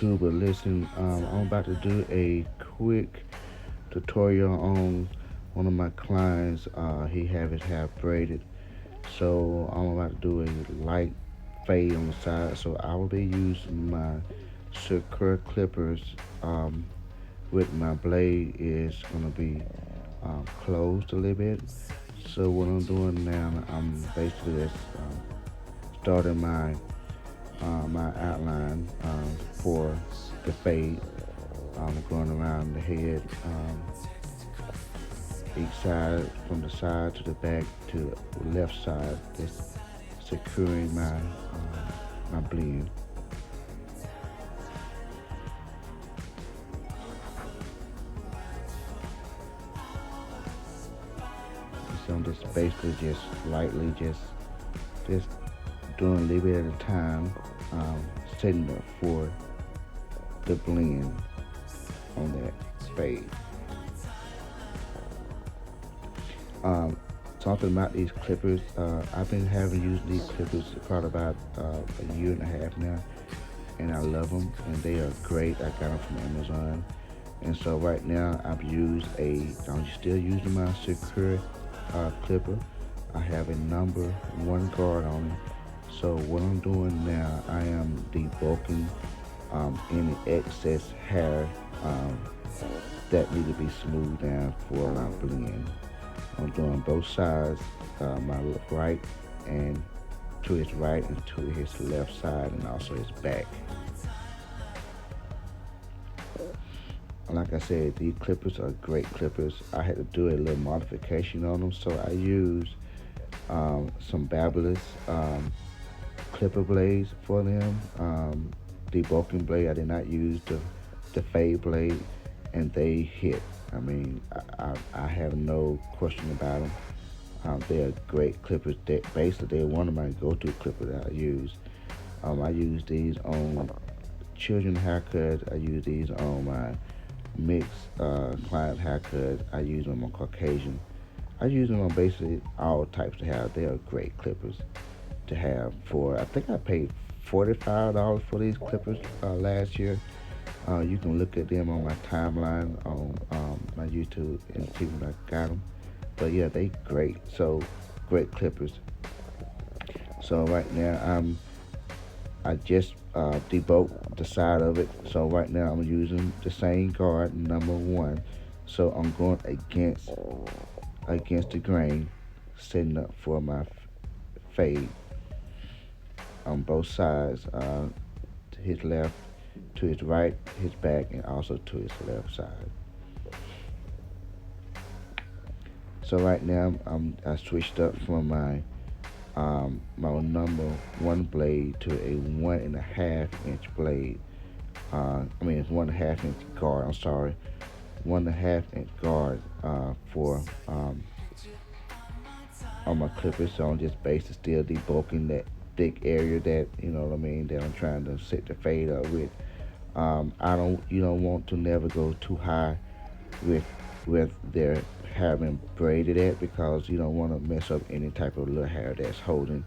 YouTube, but listen, I'm about to do a quick tutorial on one of my clients. He have his hair braided, so I'm about to do a light fade on the side. So I will be using my circular clippers. Um, with my blade is gonna be closed a little bit. So what I'm doing now, I'm basically just starting my outline for the fade. Going around the head, each side, from the side to the back to the left side, just securing my blend. So I'm just basically just lightly just doing a little bit at a time, setting up for the blend on that fade. Talking about these clippers, I've been having used these clippers for about a year and a half now, and I love them, and they are great. I got them from Amazon, and so right now I'm still using my Secure clipper. I have a number one guard on it. So what I'm doing now, I am debulking any excess hair um, that need to be smoothed down for my blend. I'm doing both sides, my right and to his right and to his left side and also his back. Like I said, these clippers are great clippers. I had to do a little modification on them, so I used some Babyless clipper blades for them. Debulking blade. I did not use the fade blade, and they hit. I mean, I have no question about them. They are great clippers. Basically, they're one of my go-to clippers that I use. I use these on children haircuts. I use these on my mixed client haircut. I use them on Caucasian. I use them on basically all types of hair. They are great clippers to have. For I think I paid $45 for these clippers last year. You can look at them on my timeline on my YouTube and see when I got them. But yeah, they great. So great clippers. So right now I just debulked the side of it. So right now I'm using the same guard, number one. So I'm going against the grain, setting up for my fade on both sides, to his left, to his right, his back, and also to his left side. So right now I switched up from my number one blade to a 1.5 inch blade. It's 1.5 inch guard. I'm sorry, 1.5 inch guard for on my clippers. So I'm just basically still debulking that thick area that what I mean that I'm trying to set the fade up with. I don't You don't want to never go too high with their having braided it, because you don't want to mess up any type of little hair that's holding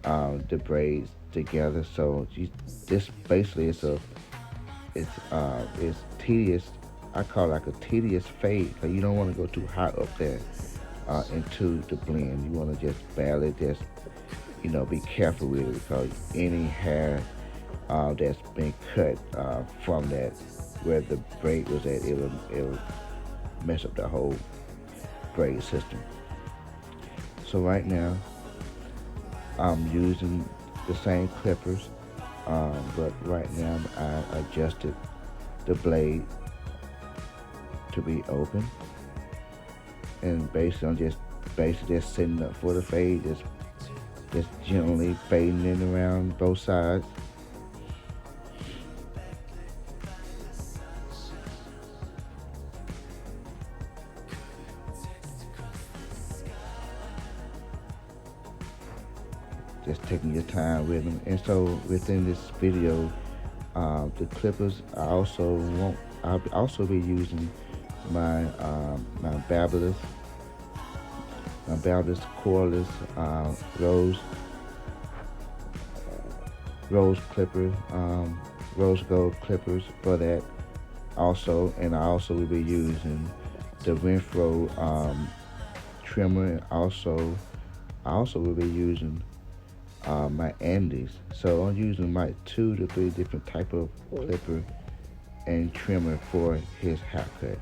the braids together. So this basically it's tedious. I call it like a tedious fade, because you don't want to go too high up there into the blend. You want to just barely just be careful with it, because any hair that's been cut from that where the braid was at, it'll mess up the whole braid system. So right now I'm using the same clippers, but right now I adjusted the blade to be open, and basically just setting up for the fade, just gently fading it around both sides. Just taking your time with them. And so within this video, the clippers, I'll also be using my my Babyless cordless rose clipper rose gold clippers for that also, and I also will be using the Renfro trimmer, and I also will be using my Andes. So I'm using my 2 to 3 different type of clipper and trimmer for his haircut.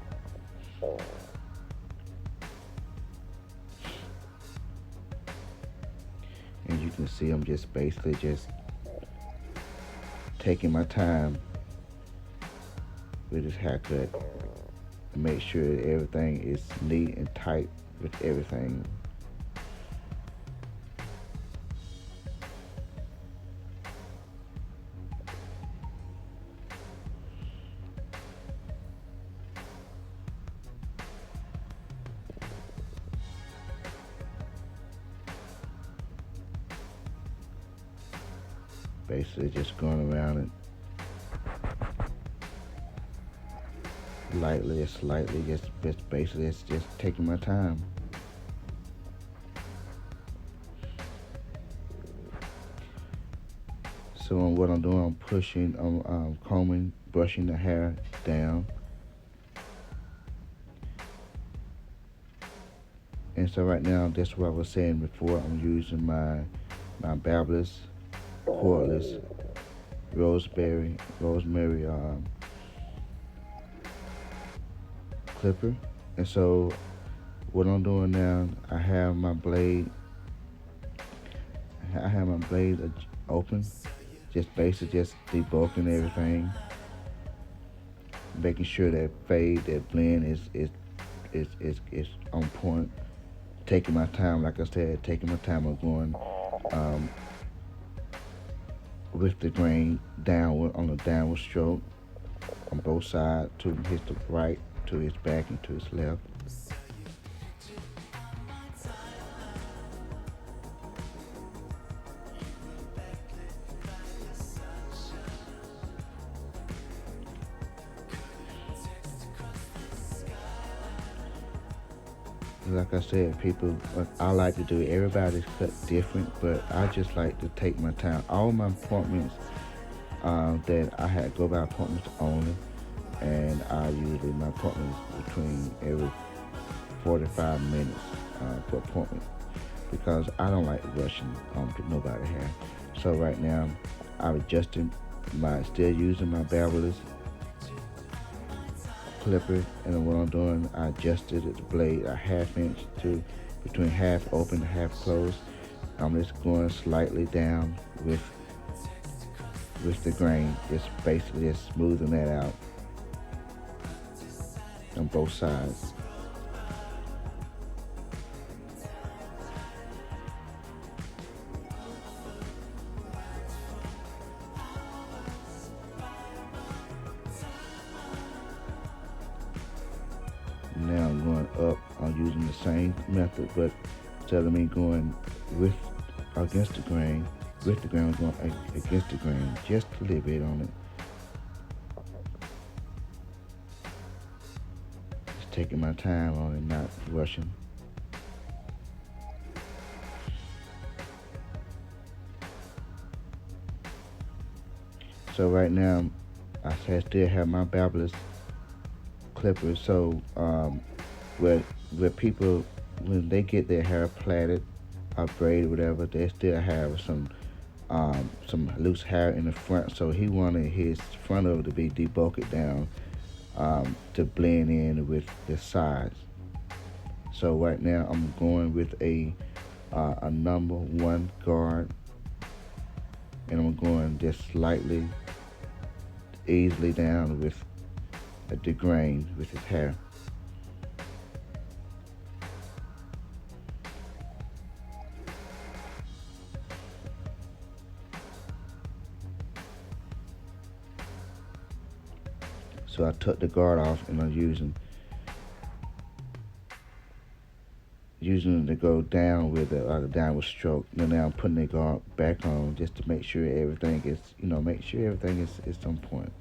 And you can see I'm just basically just taking my time with his haircut to make sure everything is neat and tight with everything. Basically just going around and lightly or slightly, just basically it's just taking my time. So what I'm doing, I'm pushing, I'm combing, brushing the hair down. And so right now, that's what I was saying before. I'm using my Babyliss cordless rosemary clipper. And so what I'm doing now, I have my blade open, just basically just debulking everything, making sure that fade, that blend is on point. Taking my time, like I said, taking my time of going um, with the grain downward on a downward stroke on both sides to his right, to his back, and to his left. Like I said, people, I like to do it. Everybody's cut different, but I just like to take my time. All my appointments that I had go by appointments only, and I usually my appointments between every 45 minutes per appointment because I don't like rushing nobody hair. So right now, I'm adjusting still using my Babyliss clipper, and what I'm doing, I adjusted the blade a half inch to between half open and half closed. I'm just going slightly down with the grain, just basically just smoothing that out on both sides. Now I'm going up. I'm using the same method, but instead of me going with against the grain, with the grain, I'm going against the grain, just a little bit on it. Just taking my time on it, not rushing. So right now, still have my Babyliss clippers. So where people when they get their hair plaited or braided, whatever, they still have some loose hair in the front. So he wanted his front of it to be debulked down to blend in with the sides. So right now I'm going with a number 1 guard, and I'm going just slightly, easily down with the grain with his hair. So I took the guard off, and I'm using it to go down with a downward stroke. And now I'm putting the guard back on just to make sure everything is on point.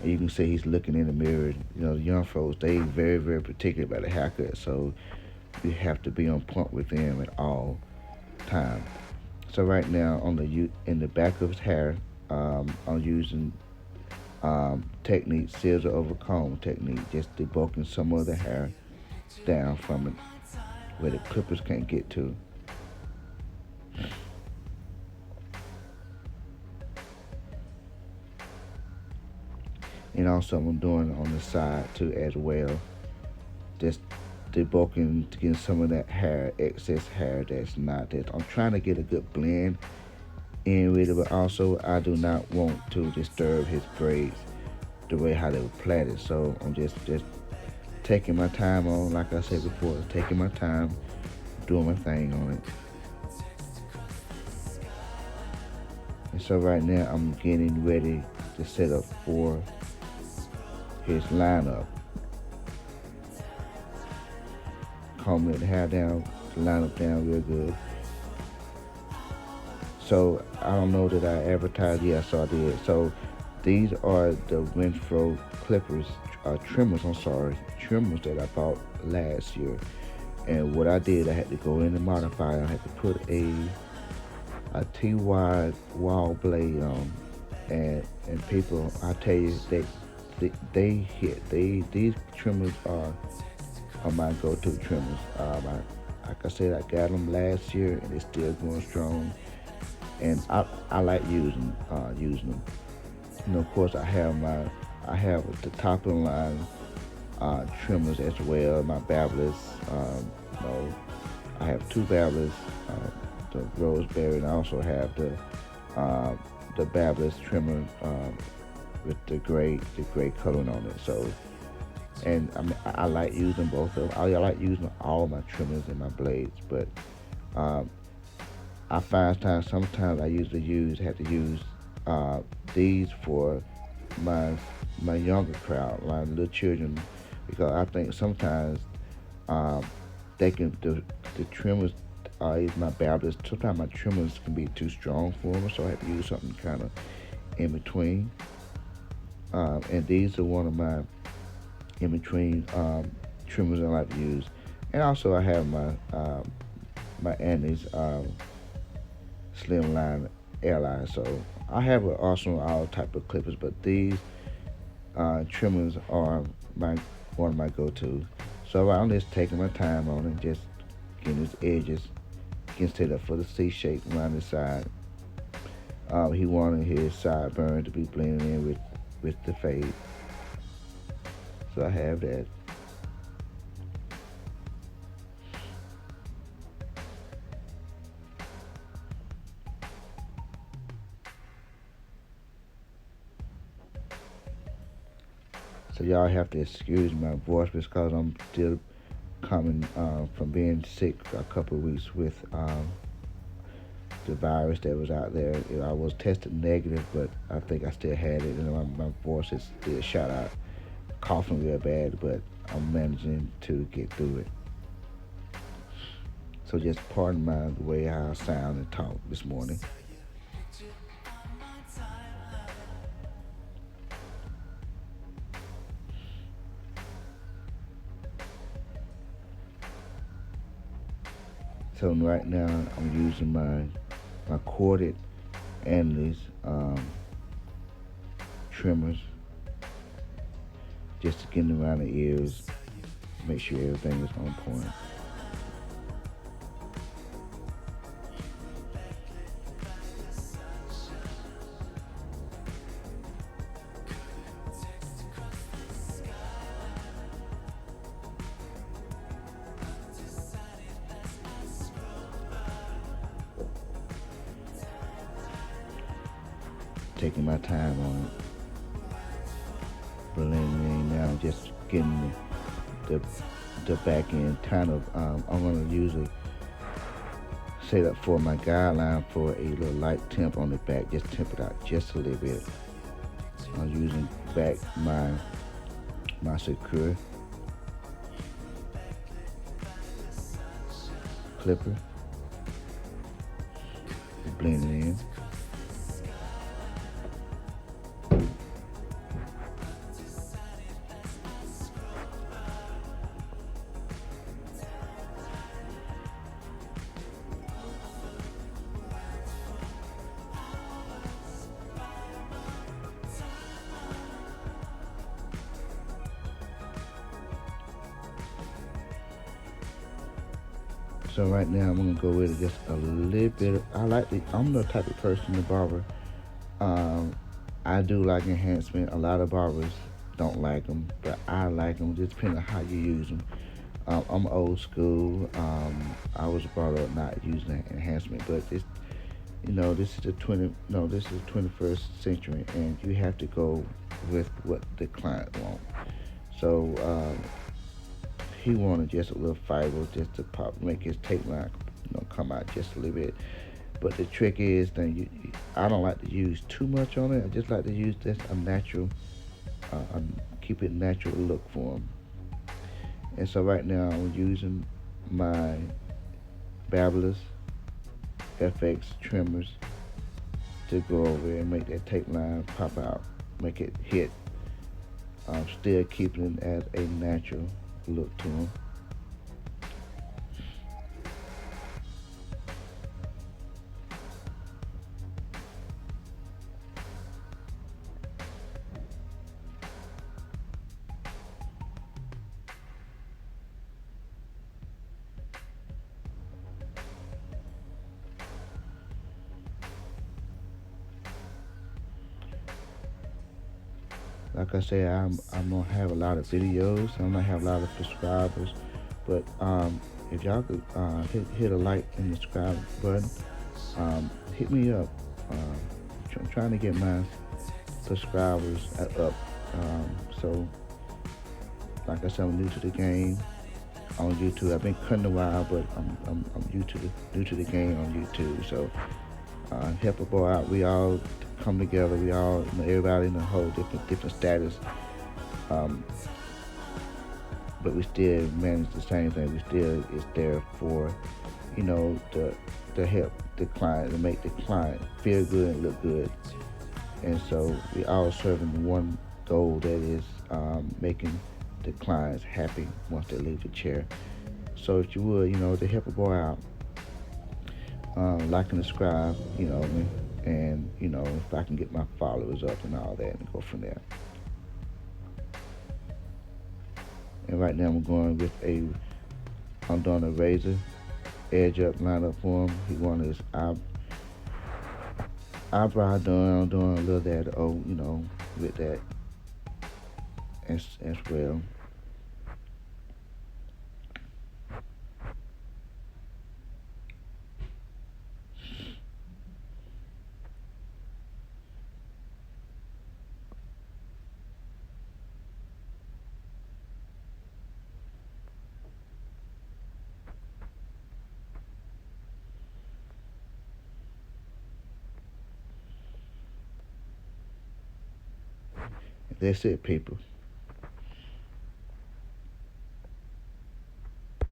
And you can see he's looking in the mirror. The young folks, they very, very particular about the haircut, so you have to be on point with them at all times. So right now in the back of his hair, I'm using technique, scissor over comb technique, just debulking some of the hair down from it where the clippers can't get to. And also I'm doing on the side too as well, just debulking to get some of that hair, excess hair that's not there. I'm trying to get a good blend in with it, but also I do not want to disturb his braids the way how they were plaited. So I'm just taking my time on, like I said before, taking my time, doing my thing on it. And so right now I'm getting ready to set up for his lineup. Combing the hair down, line up down real good. So I don't know that I advertised. Yes, I did. So these are the Renfro clippers, trimmers. I'm sorry, trimmers that I bought last year. And what I did, I had to go in and modify. I had to put a T-wide wall blade on, and people, I tell you, they hit. These trimmers are my go-to trimmers. Like I said, I got them last year, and they're still going strong. And I like using them. You know, of course, I have the top of the line trimmers as well. My babblers, you know, I have two babblers, the roseberry, and I also have the babblers trimmer with the gray coloring on it. So, and I mean, I like using both of them. I like using all my trimmers and my blades, but um, I find sometimes I usually have to use these for my my younger crowd, my little children, because I think sometimes um, they can the trimmers is my babblers. Sometimes my trimmers can be too strong for them, so I have to use something kind of in between. And these are one of my in between trimmers I like to use. And also I have my Annie's Slimline Airline. So I have an arsenal of all type of clippers, but these trimmers are my one of my go-tos. So I'm just taking my time on it, just getting his edges, getting set up for the C shape around the side. He wanted his sideburn to be blended in with the fade, so I have that. So y'all have to excuse my voice because I'm still coming from being sick a couple of weeks with the virus that was out there. You know, I was tested negative, but I think I still had it, and my voice is still shot out, coughing real bad, but I'm managing to get through it. So just pardon the way how I sound and talk this morning. So right now I'm using my corded Andes trimmers just to get around the ears, make sure everything is on point. Taking my time on it, blending in now, just getting the the back end kind of. I'm gonna usually set up for my guideline for a little light temp on the back, just temp it out just a little bit. I'm using back my secure clipper to blend it in. So right now I'm gonna go with just a little bit. I'm the type of person, the barber. Um, I do like enhancement. A lot of barbers don't like them, but I like them. Just depending on how you use them. I'm old school. I was brought up not using enhancement, but this is the 20. No, this is the 21st century, and you have to go with what the client wants. So he wanted just a little fiber, just to pop, make his tape line, come out just a little bit. But the trick is that I don't like to use too much on it. I just like to use just a natural, keep it natural look for him. And so right now I'm using my Babyless FX trimmers to go over and make that tape line pop out, make it hit. Still keeping it as a natural look to them. Like I said, I'm gonna have a lot of videos. I'm gonna have a lot of subscribers, but if y'all could hit a like and subscribe button, hit me up. I'm trying to get my subscribers up. So, like I said, I'm new to the game on YouTube. I've been cutting a while, but I'm new to the game on YouTube. So help a boy out. We all come together. We all, everybody in a whole different status, um, but we still manage the same thing. We still is there for, to help the client, to make the client feel good and look good. And so we all serving one goal, that is making the clients happy once they leave the chair. So if you would, to help a boy out, like and subscribe, and if I can get my followers up and all that, and go from there. And right now I'm doing a razor edge up lineup for him. He wanted his eyebrow done. I'm doing a little that, with that as well. That's it, people.